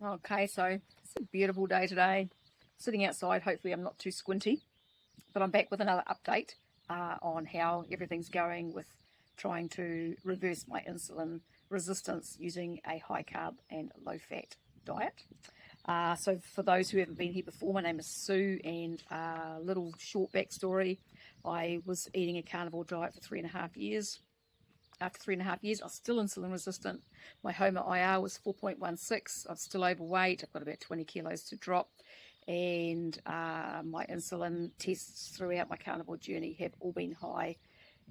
Okay, so it's a beautiful day today. Sitting outside, hopefully I'm not too squinty, but I'm back with another update on how everything's going with trying to reverse my insulin resistance using a high carb and low fat diet. So for those who haven't been here before, my name is Sue, and a little short backstory. I was eating a carnivore diet for 3.5 years. After 3.5 years, I was still insulin resistant. My HOMA IR was 4.16. I'm still overweight. I've got about 20 kilos to drop. And my insulin tests throughout my carnivore journey have all been high,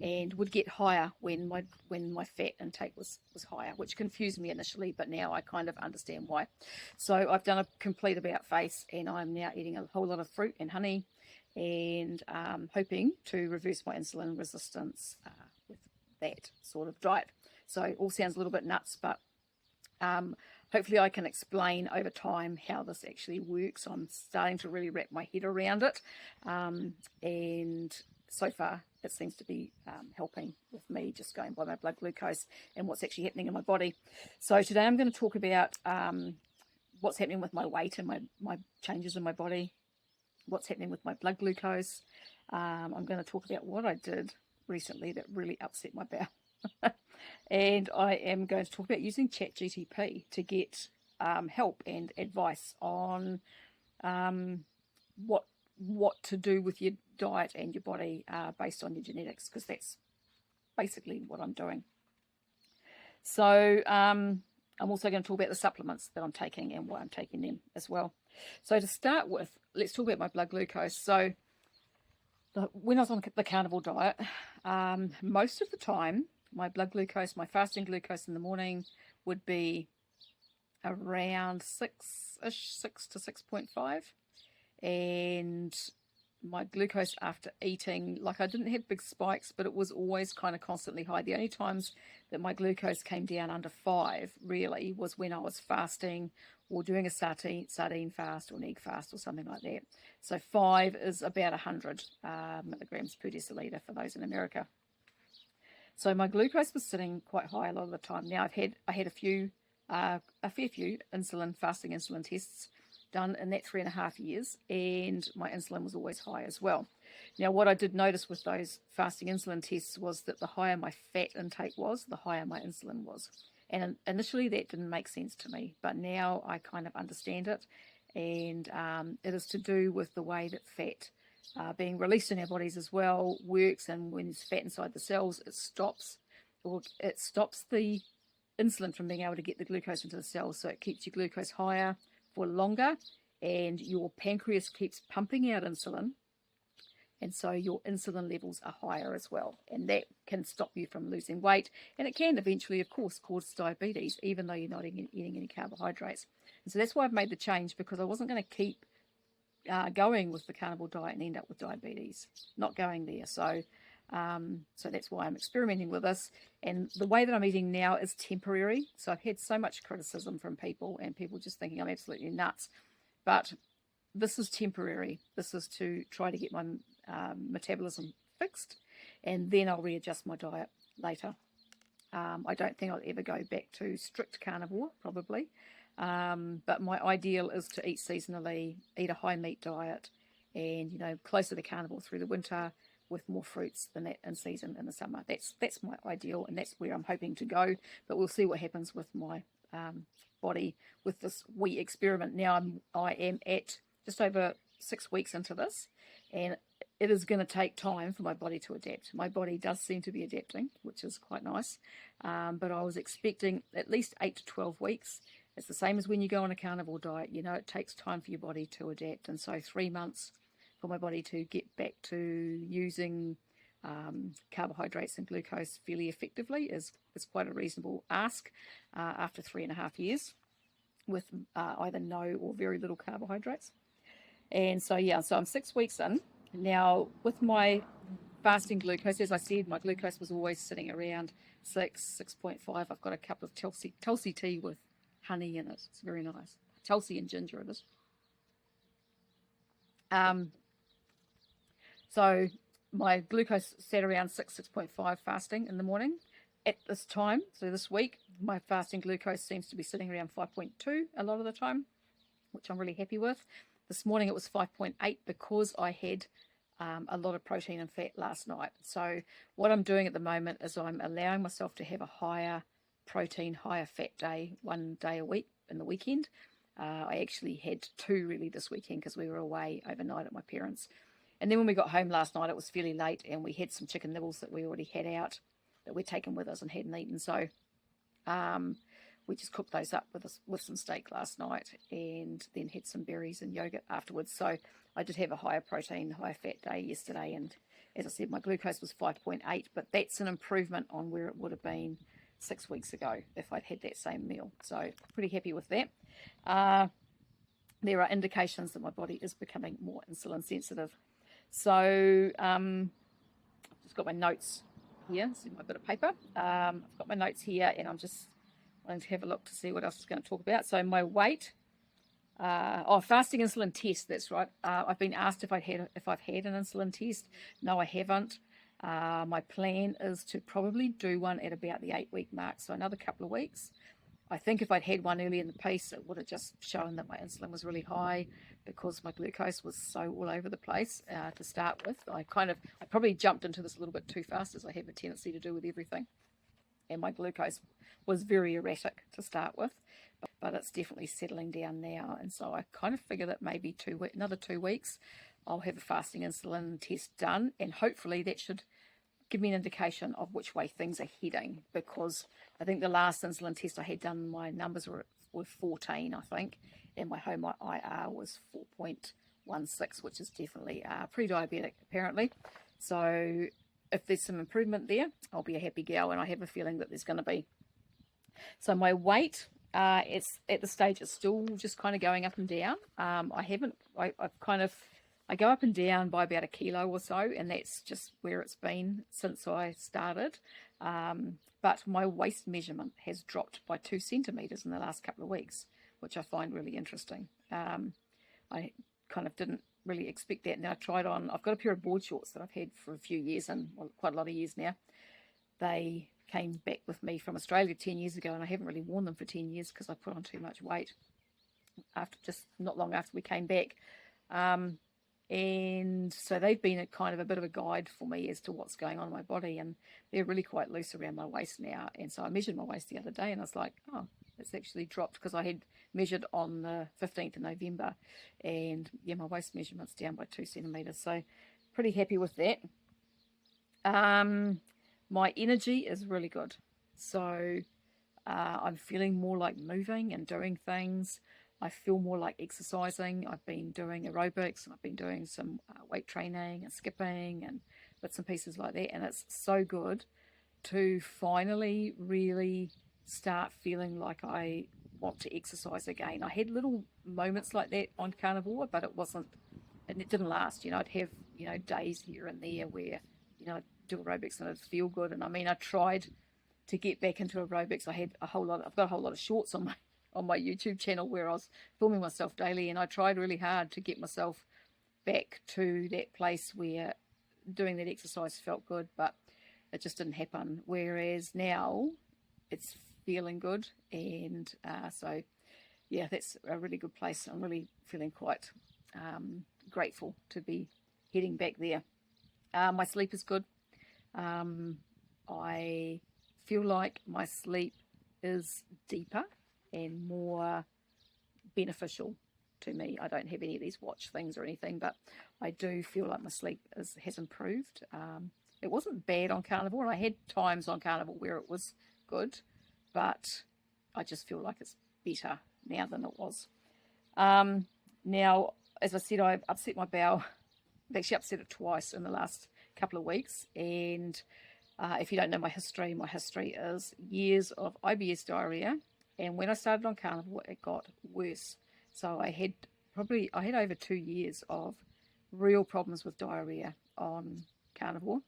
and would get higher when my fat intake was higher, which confused me initially, but now I kind of understand why. So I've done a complete about face, and I'm now eating a whole lot of fruit and honey, and hoping to reverse my insulin resistance with that sort of diet. So it all sounds a little bit nuts, but hopefully I can explain over time how this actually works. I'm starting to really wrap my head around it, and so far it seems to be helping with me, just going by my blood glucose and what's actually happening in my body. So today I'm going to talk about what's happening with my weight and my changes in my body, what's happening with my blood glucose. I'm going to talk about what I did recently that really upset my bowel. And I am going to talk about using ChatGPT to get help and advice on what to do with your diet and your body based on your genetics, because that's basically what I'm doing. So I'm also going to talk about the supplements that I'm taking and why I'm taking them as well. So to start with, let's talk about my blood glucose. So when I was on the carnivore diet, most of the time, my blood glucose, my fasting glucose in the morning would be around 6-ish, 6 to 6.5. And my glucose after eating, like, I didn't have big spikes, but it was always kind of constantly high. The only times that my glucose came down under 5 really was when I was fasting or doing a sardine fast or an egg fast or something like that. So 5 is about 100 milligrams per deciliter for those in America. So my glucose was sitting quite high a lot of the time. Now I had a fair few fasting insulin tests done in that 3.5 years, and my insulin was always high as well. Now, what I did notice with those fasting insulin tests was that the higher my fat intake was, the higher my insulin was. And initially that didn't make sense to me, but now I kind of understand it. And it is to do with the way that fat being released in our bodies as well works. And when there's fat inside the cells, it stops the insulin from being able to get the glucose into the cells. So it keeps your glucose higher for longer, and your pancreas keeps pumping out insulin, and so your insulin levels are higher as well, and that can stop you from losing weight, and it can eventually, of course, cause diabetes, even though you're not eating any carbohydrates. And so that's why I've made the change, because I wasn't going to keep going with the carnivore diet and end up with diabetes. Not going there. So that's why I'm experimenting with this. And the way that I'm eating now is temporary. So I've had so much criticism from people, and people just thinking I'm absolutely nuts. But this is temporary. This is to try to get my metabolism fixed, and then I'll readjust my diet later. I don't think I'll ever go back to strict carnivore, probably. But my ideal is to eat seasonally, eat a high meat diet, and closer to carnivore through the winter, with more fruits than that in season in the summer. That's my ideal, and that's where I'm hoping to go. But we'll see what happens with my body with this wee experiment. Now I am at just over 6 weeks into this, and it is going to take time for my body to adapt. My body does seem to be adapting, which is quite nice. But I was expecting at least 8 to 12 weeks. It's the same as when you go on a carnivore diet. It takes time for your body to adapt. And so 3 months for my body to get back to using carbohydrates and glucose fairly effectively is quite a reasonable ask after 3.5 years with either no or very little carbohydrates. And so, so I'm 6 weeks in. Now, with my fasting glucose, as I said, my glucose was always sitting around 6.5. I've got a cup of Tulsi tea with honey in it. It's very nice. Tulsi and ginger it is. So my glucose sat around 6.5 fasting in the morning. at this time, so this week, my fasting glucose seems to be sitting around 5.2 a lot of the time, which I'm really happy with. This morning it was 5.8 because I had a lot of protein and fat last night. So what I'm doing at the moment is I'm allowing myself to have a higher protein, higher fat day, 1 day a week in the weekend. I actually had 2 really this weekend because we were away overnight at my parents'. And then when we got home last night, it was fairly late, and we had some chicken nibbles that we already had out that we'd taken with us and hadn't eaten. So we just cooked those up with some steak last night, and then had some berries and yogurt afterwards. So I did have a higher protein, higher fat day yesterday, and as I said, my glucose was 5.8, but that's an improvement on where it would have been 6 weeks ago if I'd had that same meal. So pretty happy with that. There are indications that my body is becoming more insulin sensitive. So I've just got my notes here, see my bit of paper. I've got my notes here, and I'm just wanting to have a look to see what else I'm going to talk about. So my weight, fasting insulin test, that's right. I've been asked if I've had an insulin test. No, I haven't. My plan is to probably do one at about the 8-week mark, so another couple of weeks. I think if I'd had one early in the piece, it would have just shown that my insulin was really high because my glucose was so all over the place to start with. I probably jumped into this a little bit too fast, as I have a tendency to do with everything. And my glucose was very erratic to start with, but it's definitely settling down now. And so I kind of figure that maybe another 2 weeks, I'll have a fasting insulin test done, and hopefully that should give me an indication of which way things are heading, because I think the last insulin test I had done, my numbers were 14, I think, and my home IR was 4.16, which is definitely pre-diabetic, apparently. So if there's some improvement there, I'll be a happy gal, and I have a feeling that there's going to be. So my weight, it's at the stage it's still just kind of going up and down. I go up and down by about 1 kilo or so, and that's just where it's been since I started. But my waist measurement has dropped by 2 centimeters in the last couple of weeks, which I find really interesting. I kind of didn't really expect that. Now I've got a pair of board shorts that I've had for a few years, and quite a lot of years now. They came back with me from Australia 10 years ago, and I haven't really worn them for 10 years because I put on too much weight not long after we came back. And so they've been a bit of a guide for me as to what's going on in my body, and they're really quite loose around my waist now. And so I measured my waist the other day, and I was like, oh, it's actually dropped, because I had measured on the 15th of November, and yeah, my waist measurement's down by 2 centimeters. So pretty happy with that. My energy is really good. So I'm feeling more like moving and doing things. I feel more like exercising. I've been doing aerobics, and I've been doing some weight training and skipping and bits and pieces like that. And it's so good to finally really start feeling like I want to exercise again. I had little moments like that on Carnivore, but it didn't last. I'd have, days here and there where, I'd do aerobics and it'd feel good. And I mean, I tried to get back into aerobics. I've got a whole lot of shorts on my YouTube channel where I was filming myself daily, and I tried really hard to get myself back to that place where doing that exercise felt good, but it just didn't happen. Whereas now it's feeling good, and so yeah, that's a really good place. I'm really feeling quite grateful to be heading back there. My sleep is good. I feel like my sleep is deeper and more beneficial to me. I don't have any of these watch things or anything, but I do feel like my sleep has improved. It wasn't bad on Carnivore, and I had times on Carnivore where it was good, but I just feel like it's better now than it was. Now, as I said, I've upset my bowel. I've actually upset it twice in the last couple of weeks, and if you don't know my history is years of IBS diarrhea. And when I started on Carnivore, it got worse. So I had over 2 years of real problems with diarrhea on Carnivore.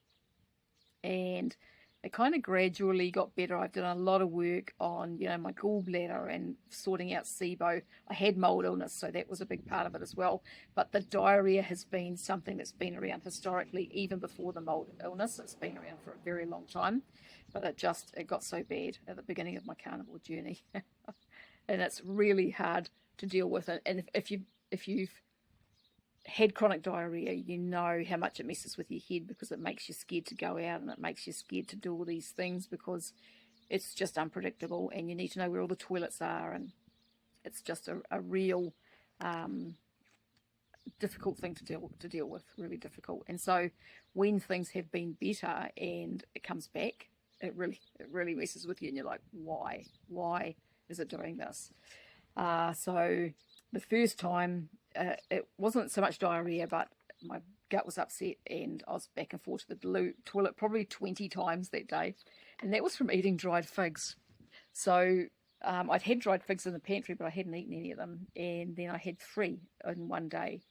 And it kind of gradually got better. I've done a lot of work on, my gallbladder and sorting out SIBO. I had mold illness, so that was a big part of it as well. But the diarrhea has been something that's been around historically, even before the mold illness. It's been around for a very long time. but it got so bad at the beginning of my carnivore journey. And it's really hard to deal with it. And if you've had chronic diarrhea, you know how much it messes with your head, because it makes you scared to go out, and it makes you scared to do all these things because it's just unpredictable, and you need to know where all the toilets are, and it's just a real difficult thing to deal with, really difficult. And so when things have been better and it comes back, it really messes with you, and you're like, why is it doing this? So the first time, it wasn't so much diarrhea, but my gut was upset, and I was back and forth to the toilet probably 20 times that day, and that was from eating dried figs. So I'd had dried figs in the pantry, but I hadn't eaten any of them, and then I had 3 in one day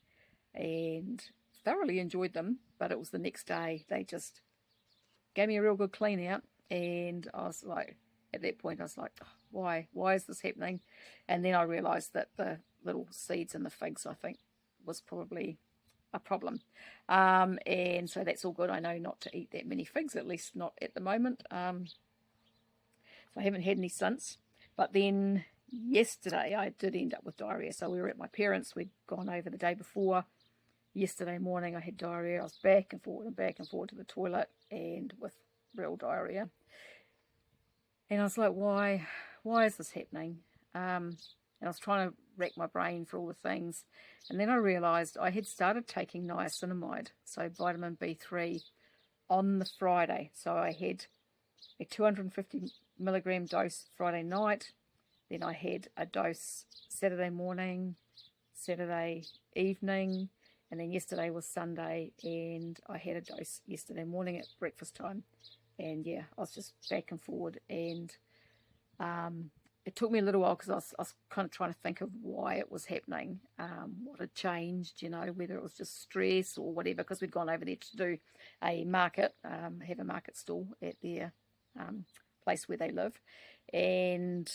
and thoroughly enjoyed them. But it was the next day they just gave me a real good clean out, and I was like, at that point I was like, oh, why is this happening? And then I realized that the little seeds in the figs, I think, was probably a problem. And so that's all good. I know not to eat that many figs, at least not at the moment. So I haven't had any since. But then yesterday I did end up with diarrhea. So we were at my parents'. We'd gone over the day before. Yesterday morning I had diarrhea. I was back and forward to the toilet, and with real diarrhea. And I was like, why is this happening? And I was trying to rack my brain for all the things. And then I realised I had started taking niacinamide, so vitamin B3, on the Friday. So I had a 250 milligram dose Friday night. Then I had a dose Saturday morning, Saturday evening, and then yesterday was Sunday, and I had a dose yesterday morning at breakfast time. And yeah, I was just back and forward, and it took me a little while, because I was kind of trying to think of why it was happening, what had changed, whether it was just stress or whatever, because we'd gone over there to do a market, have a market stall at their place where they live, and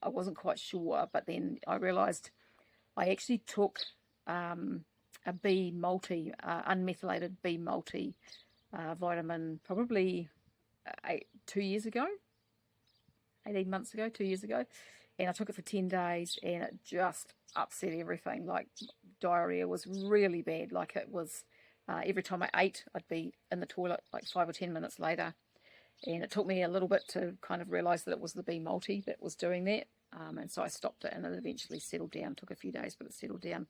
I wasn't quite sure. But then I realised I actually took a B multi, unmethylated B multi vitamin, probably 2 years ago, 18 months ago, 2 years ago, and I took it for 10 days, and it just upset everything. Like, diarrhea was really bad. Like, it was every time I ate, I'd be in the toilet like 5 or 10 minutes later, and it took me a little bit to kind of realise that it was the B multi that was doing that, and so I stopped it, and it eventually settled down. It took a few days, but it settled down.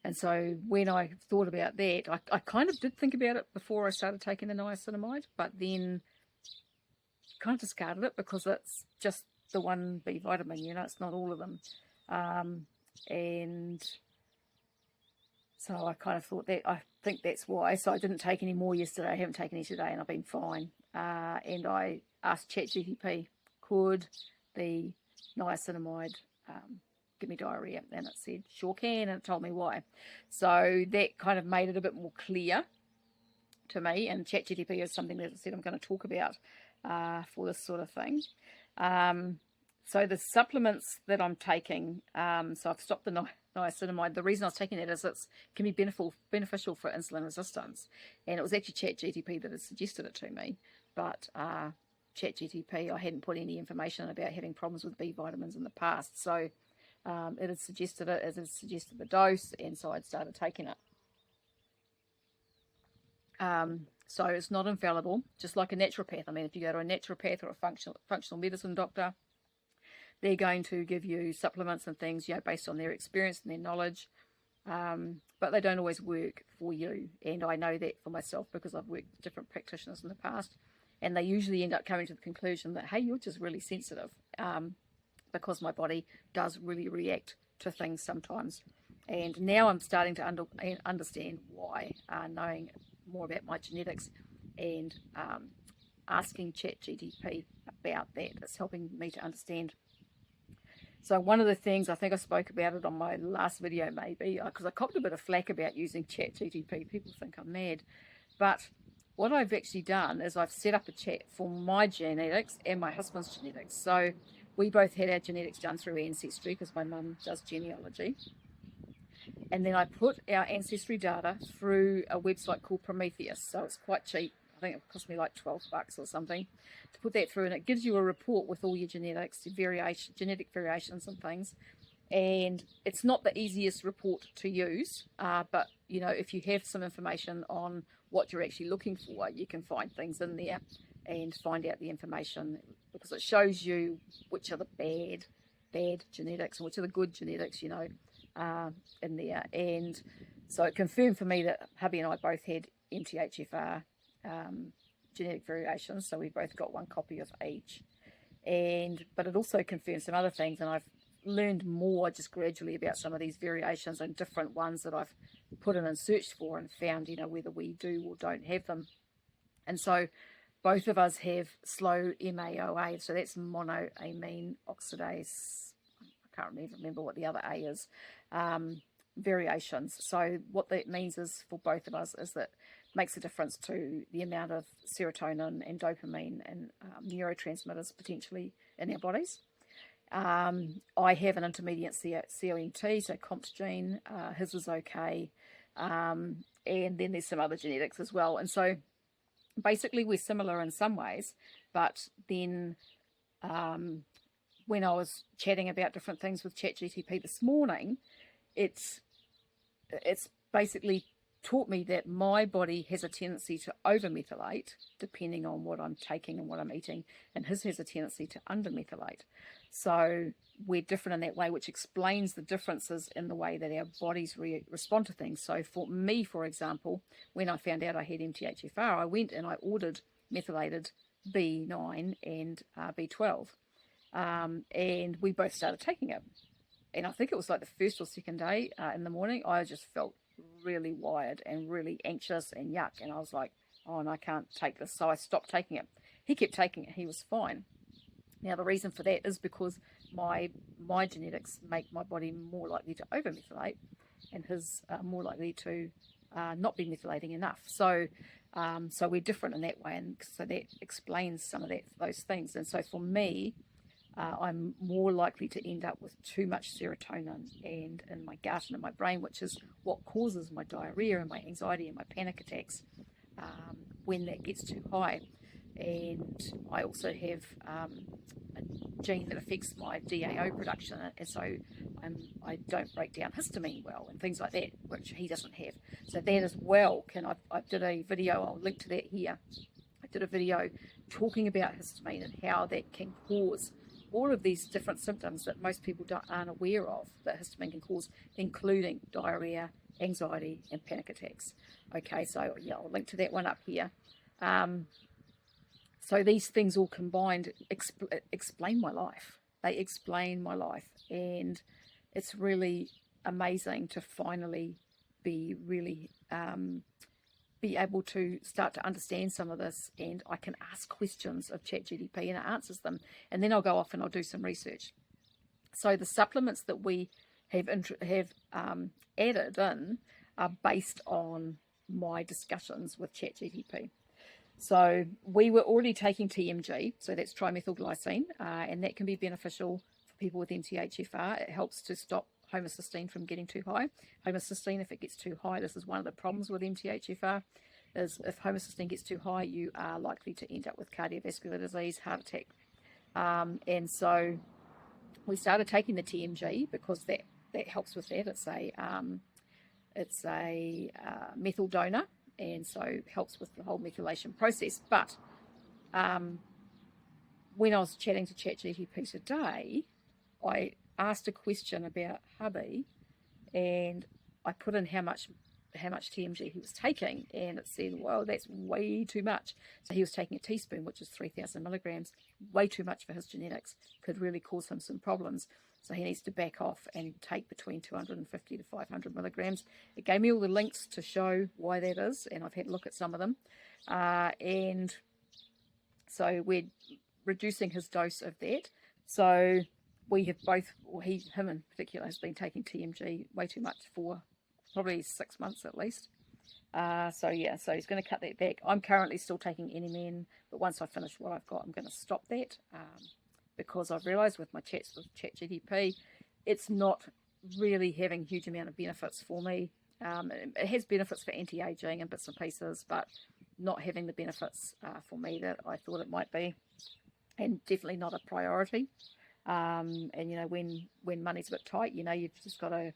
And so when I thought about that, I kind of did think about it before I started taking the niacinamide, but then kind of discarded it, because it's just the one B vitamin, it's not all of them. And so I kind of thought that, I think that's why. So I didn't take any more yesterday. I haven't taken any today, and I've been fine. And I asked ChatGPT, could the niacinamide give me diarrhea? And it said, sure can, and it told me why. So that kind of made it a bit more clear to me, and ChatGPT is something that I said I'm going to talk about for this sort of thing. So the supplements that I'm taking, so I've stopped the niacinamide. The reason I was taking that is it can be beneficial for insulin resistance, and it was actually ChatGPT that had suggested it to me. But ChatGPT, I hadn't put any information about having problems with B vitamins in the past, so it had suggested it, as it suggested the dose, and so I'd started taking it. So it's not infallible, just like a naturopath. I mean, if you go to a naturopath or a functional medicine doctor, they're going to give you supplements and things, based on their experience and their knowledge, but they don't always work for you. And I know that for myself, because I've worked with different practitioners in the past, and they usually end up coming to the conclusion that, hey, you're just really sensitive, because my body does really react to things sometimes. And now I'm starting to understand why, knowing more about my genetics, and asking ChatGPT about that. It's helping me to understand. So one of the things, I think I spoke about it on my last video maybe, because I copped a bit of flack about using ChatGPT. People think I'm mad. But what I've actually done is I've set up a chat for my genetics and my husband's genetics. So we both had our genetics done through Ancestry, because my mum does genealogy. And then I put our ancestry data through a website called Prometheus. So it's quite cheap. I think it cost me like $12 or something to put that through, and it gives you a report with all your genetics, genetic variations and things. And it's not the easiest report to use, but you know, if you have some information on what you're actually looking for, you can find things in there and find out the information, because it shows you which are the bad genetics and which are the good genetics, you know, in there. And so it confirmed for me that hubby and I both had MTHFR genetic variations, so we both got one copy of each. But it also confirmed some other things, and I've learned more just gradually about some of these variations and different ones that I've put in and searched for and found, you know, whether we do or don't have them. And so both of us have slow MAOA, so that's monoamine oxidase, I can't even remember what the other A is, variations. So what that means is, for both of us, is that it makes a difference to the amount of serotonin and dopamine and neurotransmitters potentially in our bodies. I have an intermediate COMT, so COMT gene, his is okay, and then there's some other genetics as well. And so basically we're similar in some ways, but then when I was chatting about different things with ChatGPT this morning, it's basically taught me that my body has a tendency to over-methylate depending on what I'm taking and what I'm eating, and his has a tendency to under-methylate. So we're different in that way, which explains the differences in the way that our bodies respond to things. So for me, for example, when I found out I had MTHFR, I went and I ordered methylated B9 and B12, and we both started taking it. And I think it was like the first or second day in the morning, I just felt really wired and really anxious and yuck. And I was like, oh, and I can't take this. So I stopped taking it. He kept taking it. He was fine. Now, the reason for that is because my genetics make my body more likely to over-methylate, and his more likely to not be methylating enough. So we're different in that way, and so that explains some of those things. And so for me, I'm more likely to end up with too much serotonin and in my gut and in my brain, which is what causes my diarrhea and my anxiety and my panic attacks when that gets too high. And I also have a gene that affects my DAO production, and so I don't break down histamine well and things like that, which he doesn't have. So that as well I did a video, I'll link to that here. I did a video talking about histamine and how that can cause all of these different symptoms that most people aren't aware of that histamine can cause, including diarrhea, anxiety, and panic attacks. Okay, so yeah, I'll link to that one up here. So these things all combined explain my life. They explain my life, and it's really amazing to finally be really be able to start to understand some of this, and I can ask questions of ChatGPT and it answers them, and then I'll go off and I'll do some research. So the supplements that we have added in are based on my discussions with ChatGPT. So we were already taking TMG, so that's trimethylglycine, and that can be beneficial for people with MTHFR. It helps to stop homocysteine from getting too high. Homocysteine, if it gets too high, this is one of the problems with MTHFR, is if homocysteine gets too high, you are likely to end up with cardiovascular disease, heart attack. And so we started taking the TMG because that helps with that. It's a methyl donor, and so helps with the whole methylation process. But when I was chatting to ChatGPT today, I asked a question about hubby, and I put in how much TMG he was taking, and it said, well, that's way too much. So he was taking a teaspoon, which is 3,000 milligrams, way too much for his genetics, could really cause him some problems. So he needs to back off and take between 250 to 500 milligrams. It gave me all the links to show why that is, and I've had a look at some of them. And so we're reducing his dose of that. So we have both, him in particular, has been taking TMG way too much for probably 6 months at least. So he's going to cut that back. I'm currently still taking NMN, but once I finish what I've got, I'm going to stop that. Because I've realised with my chats with ChatGPT, it's not really having a huge amount of benefits for me. It has benefits for anti-aging and bits and pieces, but not having the benefits for me that I thought it might be, and definitely not a priority. And you know, when money's a bit tight, you know, you've just got to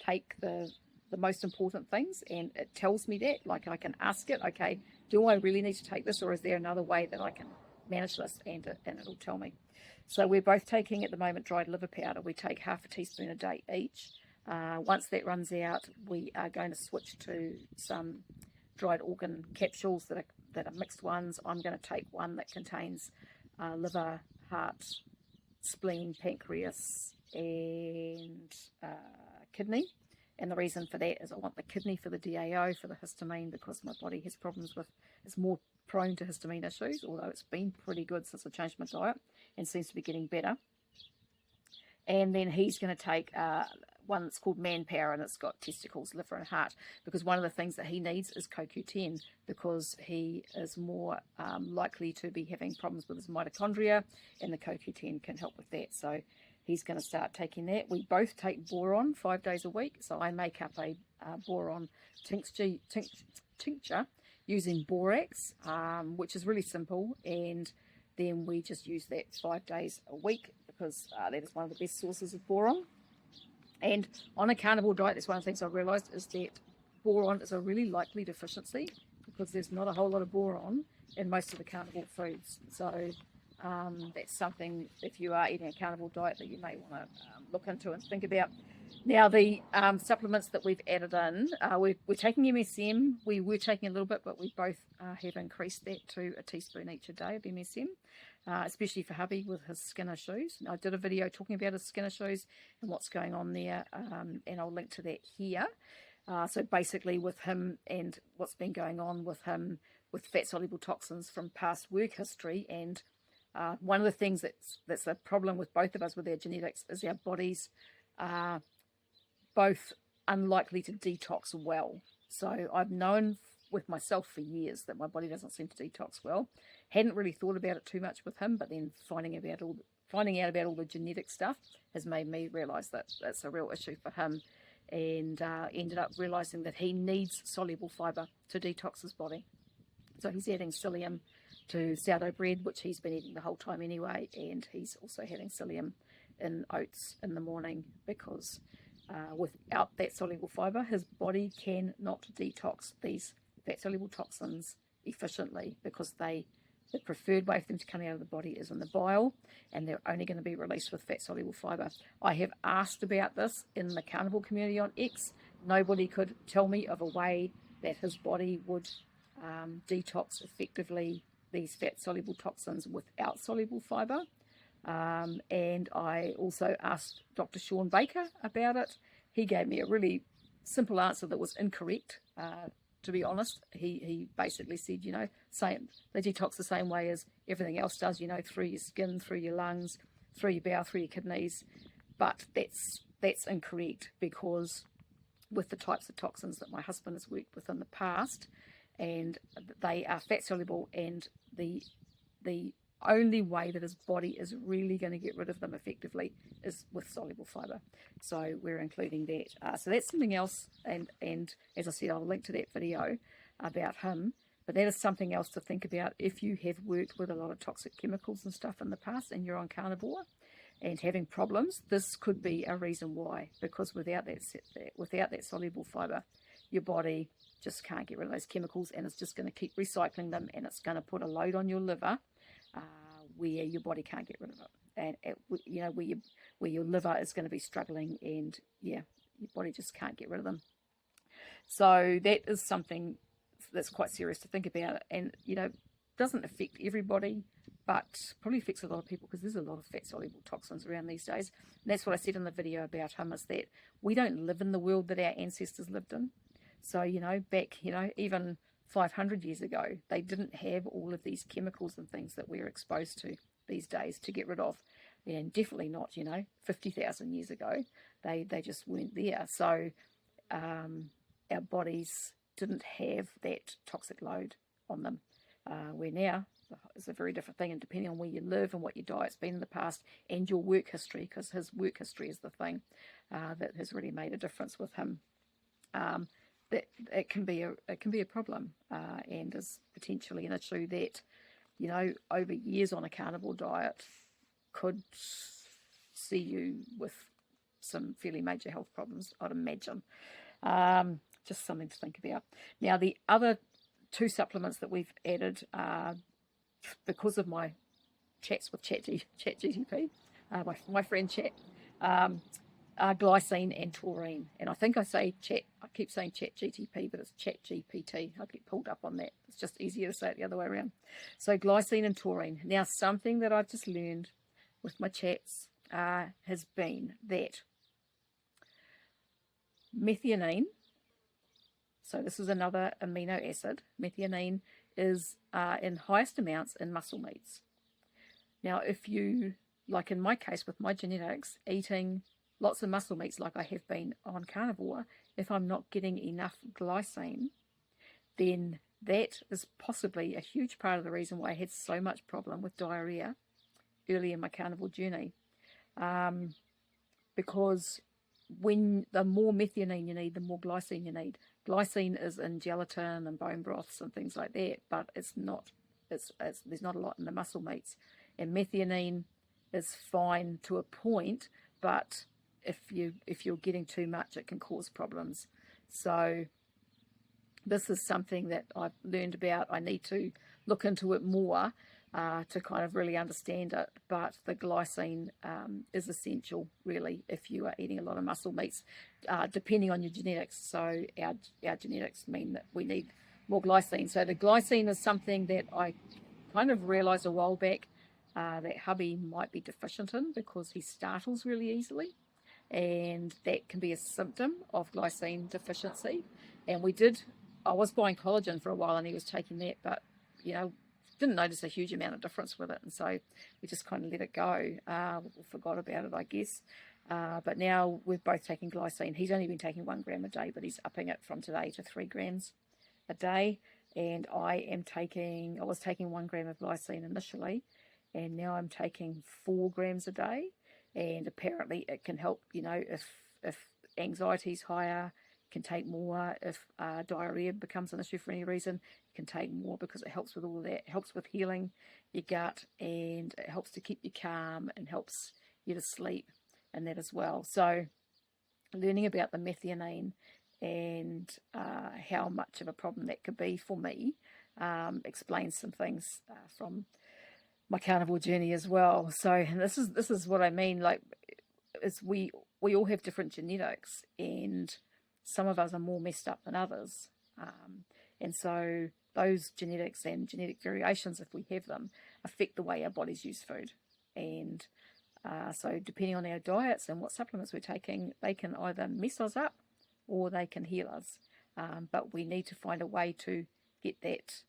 take the most important things, and it tells me that. Like, I can ask it, okay, do I really need to take this, or is there another way that I can manage this? And it'll tell me. So we're both taking at the moment dried liver powder. We take half a teaspoon a day each. Once that runs out, we are going to switch to some dried organ capsules that are mixed ones. I'm going to take one that contains liver, heart, spleen, pancreas, and kidney. And the reason for that is I want the kidney for the DAO, for the histamine, because my body has problems with, it's more prone to histamine issues, although it's been pretty good since I changed my diet and seems to be getting better. And then he's going to take one that's called Manpower, and it's got testicles, liver, and heart, because one of the things that he needs is CoQ10, because he is more likely to be having problems with his mitochondria, and the CoQ10 can help with that. So he's going to start taking that. We both take boron 5 days a week, so I make up a boron tincture using borax, which is really simple, and then we just use that 5 days a week, because that is one of the best sources of boron. And on a carnivore diet, that's one of the things I realised, is that boron is a really likely deficiency, because there's not a whole lot of boron in most of the carnivore foods. So that's something, if you are eating a carnivore diet, that you may want to look into and think about. Now, the supplements that we've added in, we're taking MSM. We were taking a little bit, but we both have increased that to a teaspoon each a day of MSM, especially for hubby with his skin issues. I did a video talking about his skin issues and what's going on there, and I'll link to that here. So basically with him and what's been going on with him with fat-soluble toxins from past work history, and one of the things that's a problem with both of us with our genetics is our bodies are both unlikely to detox well. So I've known with myself for years that my body doesn't seem to detox well. Hadn't really thought about it too much with him, but then finding out about all the genetic stuff has made me realise that that's a real issue for him, and ended up realising that he needs soluble fibre to detox his body. So he's adding psyllium to sourdough bread, which he's been eating the whole time anyway, and he's also having psyllium in oats in the morning, because without that soluble fibre, his body cannot detox these fat-soluble toxins efficiently, because the preferred way for them to come out of the body is in the bile, and they're only going to be released with fat-soluble fibre. I have asked about this in the carnivore community on X. Nobody could tell me of a way that his body would detox effectively these fat-soluble toxins without soluble fibre. And I also asked Dr. Sean Baker about it. He gave me a really simple answer that was incorrect. To be honest, he basically said, you know, they detox the same way as everything else does, you know, through your skin, through your lungs, through your bowel, through your kidneys. But that's incorrect, because with the types of toxins that my husband has worked with in the past, and they are fat soluble, and the only way that his body is really going to get rid of them effectively is with soluble fibre. So we're including that. So that's something else, and as I said, I'll link to that video about him. But that is something else to think about if you have worked with a lot of toxic chemicals and stuff in the past, and you're on carnivore and having problems. This could be a reason why, because without that soluble fibre, your body just can't get rid of those chemicals, and it's just going to keep recycling them, and it's going to put a load on your liver where your body can't get rid of it, and you know, where your liver is going to be struggling, and yeah, your body just can't get rid of them. So that is something that's quite serious to think about, and you know, doesn't affect everybody, but probably affects a lot of people, because there's a lot of fat soluble toxins around these days. And that's what I said in the video about him, is that we don't live in the world that our ancestors lived in. So, you know, back, you know, even 500 years ago, they didn't have all of these chemicals and things that we're exposed to these days to get rid of. And definitely not, you know, 50,000 years ago, they just weren't there. So our bodies didn't have that toxic load on them. Where now is a very different thing, and depending on where you live and what your diet's been in the past and your work history, because his work history is the thing that has really made a difference with him. that it can be a problem, and is potentially an issue that, you know, over years on a carnivore diet could see you with some fairly major health problems, I'd imagine. Just something to think about. Now, the other two supplements that we've added, because of my chats with ChatGPT, my friend Chat, are glycine and taurine. And I think I keep saying ChatGPT, but it's ChatGPT. I get pulled up on that. It's just easier to say it the other way around. So glycine and taurine. Now, something that I've just learned with my chats has been that methionine, so this is another amino acid, methionine is in highest amounts in muscle meats. Now, if you, like in my case with my genetics, eating lots of muscle meats like I have been on carnivore, if I'm not getting enough glycine, then that is possibly a huge part of the reason why I had so much problem with diarrhea early in my carnivore journey. Because when the more methionine you need, the more glycine you need. Glycine is in gelatin and bone broths and things like that, but it's not. There's not a lot in the muscle meats. And methionine is fine to a point, but if you're getting too much, it can cause problems. So this is something that I've learned about. I need to look into it more to kind of really understand it. But the glycine is essential, really, if you are eating a lot of muscle meats, depending on your genetics. So our genetics mean that we need more glycine. So the glycine is something that I kind of realised a while back that hubby might be deficient in, because he startles really easily. And that can be a symptom of glycine deficiency. And I was buying collagen for a while and he was taking that, but, you know, didn't notice a huge amount of difference with it. And so we just kind of let it go. Forgot about it, I guess. But now we're both taking glycine. He's only been taking 1 gram a day, but he's upping it from today to 3 grams a day. And I was taking 1 gram of glycine initially, and now I'm taking 4 grams a day. And apparently it can help, you know, if anxiety's higher, can take more. If diarrhea becomes an issue for any reason, it can take more, because it helps with all of that. It helps with healing your gut, and it helps to keep you calm and helps you to sleep and that as well. So learning about the methionine and how much of a problem that could be for me explains some things from my carnivore journey as well. So, and this is what I mean, like, is we all have different genetics, and some of us are more messed up than others. And so those genetics and genetic variations, if we have them, affect the way our bodies use food. And so depending on our diets and what supplements we're taking, they can either mess us up or they can heal us. But we need to find a way to get that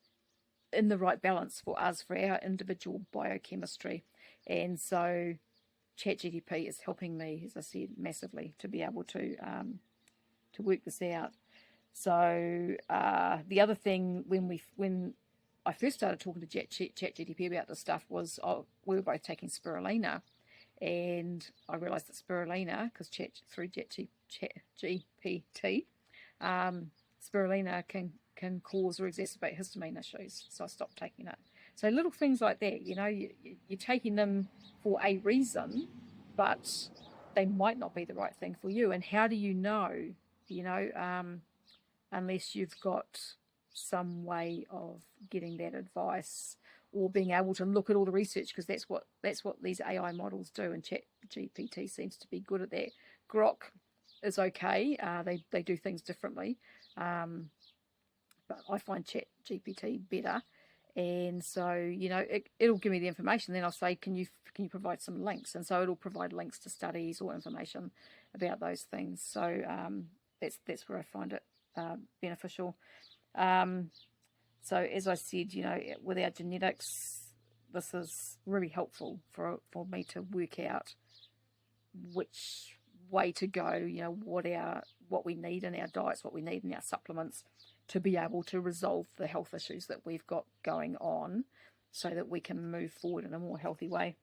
in the right balance for us, for our individual biochemistry. And so ChatGPT is helping me, as I said, massively to be able to work this out. So the other thing, when I first started talking to ChatGPT about this stuff, was we were both taking spirulina, and I realised that spirulina, because through ChatGPT, spirulina can cause or exacerbate histamine issues, so I stopped taking it. So little things like that, you know, you're taking them for a reason, but they might not be the right thing for you. And how do you know, you know, unless you've got some way of getting that advice or being able to look at all the research, because that's what these AI models do, and ChatGPT seems to be good at that. Grok is okay, they do things differently, but I find ChatGPT better. And so, you know, it'll give me the information, then I'll say, can you provide some links? And so it'll provide links to studies or information about those things. So that's where I find it beneficial. So as I said, you know, with our genetics, this is really helpful for me to work out which way to go, you know, what we need in our diets, what we need in our supplements, to be able to resolve the health issues that we've got going on, so that we can move forward in a more healthy way.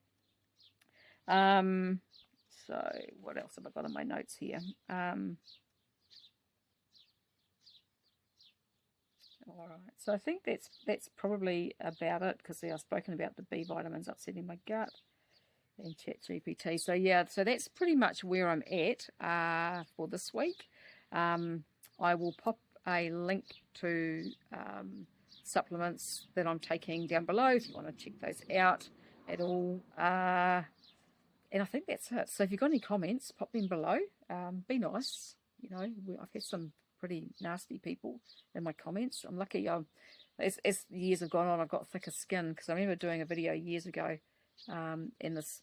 So what else have I got in my notes here? All right. So I think that's probably about it, because I've spoken about the B vitamins upsetting my gut and ChatGPT. So yeah, so that's pretty much where I'm at for this week. I will pop a link to supplements that I'm taking down below if you want to check those out at all. And I think that's it. So if you've got any comments, pop them below. Be nice. You know, I've had some pretty nasty people in my comments. I'm lucky. As the years have gone on, I've got thicker skin, because I remember doing a video years ago, and this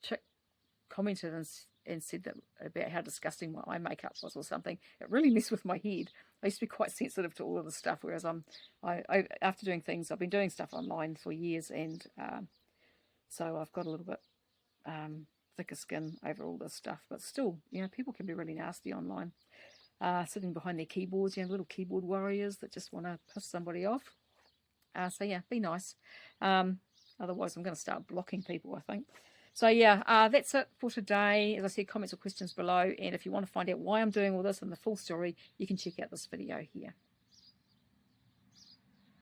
chick commented and said that about how disgusting my eye makeup was or something. It really messed with my head. I used to be quite sensitive to all of this stuff, whereas I after doing things, I've been doing stuff online for years, and so I've got a little bit thicker skin over all this stuff. But still, you know, people can be really nasty online, sitting behind their keyboards, you know, little keyboard warriors that just want to piss somebody off. So yeah, be nice. Otherwise, I'm going to start blocking people, I think. So yeah, that's it for today. As I said, comments or questions below. And if you want to find out why I'm doing all this and the full story, you can check out this video here.